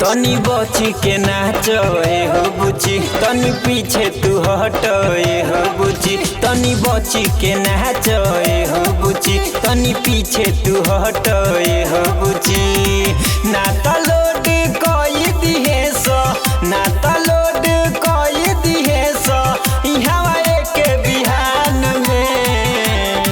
तनी बची के नाच हो बुची, तनी पीछे तू हट हो बुची, तनी बची के नाच हो बुची, तनी पीछे तू हट हो बुची। ना त लोड कई दिहे सो, ना त लोड कई दिहे सो इहवा एक बिहान में।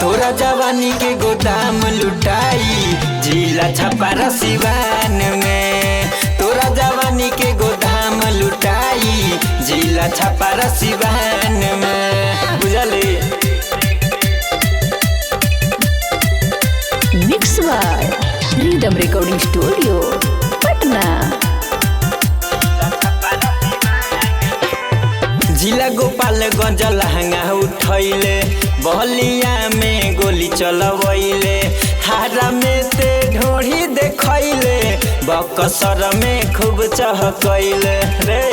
तोरा जवानी के गोदाम लुटाई जिला छपारा सिवान में। तोरा जवानी के गोदाम लुटाई जिला छपारा सिवान में। बुझले mix by rhythm recording studio Patna. जिला गोपालगंज लहंगा उठैले, बहलिया में गोली चलवैले, हारा में ते ढोढ़ी देखैले, बकसर में खूब चहकैले रे।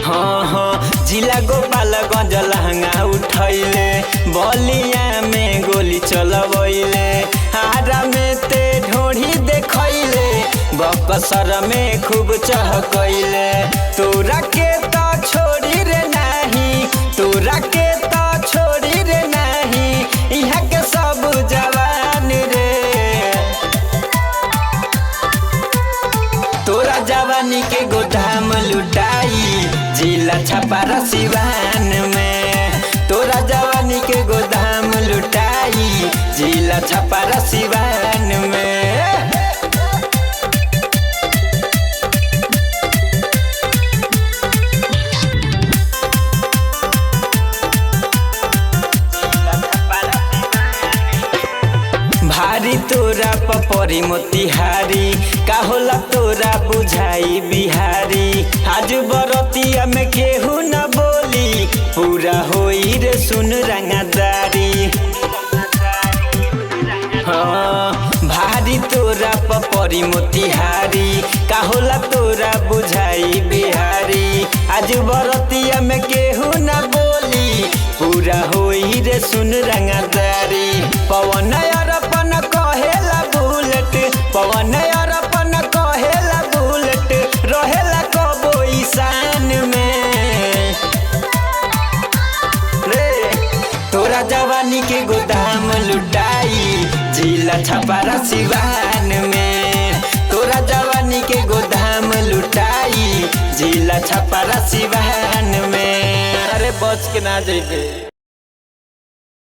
हाँ हाँ जिला गोपालगंज लहंगा उठैले, बलिया में गोली चलवैले, हारा में ते ढोढ़ी देखैले, बकसर में खूब चहकैले। तोरा के तो छोड़ी रे नाही, तोरा के तो छोड़ी रे नाही, यहाँ के सब जवान रे। तोरा जवानी के गोदाम लुटाई जिला छपारा सिवान में। तोरा जवानी के गोदाम लुटाई जिला छपारा सिवान में। भारी तोरा पपरी मोतिहारी, का होला तोरा बुझाई बिहारी। आज बरतिया में केहू न बोली, पूरा होई रे सुन रंगदारी। हाँ भारी तोरा पपरी मोतिहारी, का होला तोरा बुझाई बिहारी। आज बरतिया में केहू न बोली, पूरा होई रे सुन रंगदारी। पवन अरपन कहेला बुलेट, पवन अरपन कहेला बुलेट, रहेला कबो ईशान में रे। तोरा जवानी के गोदाम लुटाई जिला छपारा सिवान में। तोरा जवानी के गोदाम लुटाई जिला छपारा सिवान में। अरे बच के ना जइबे।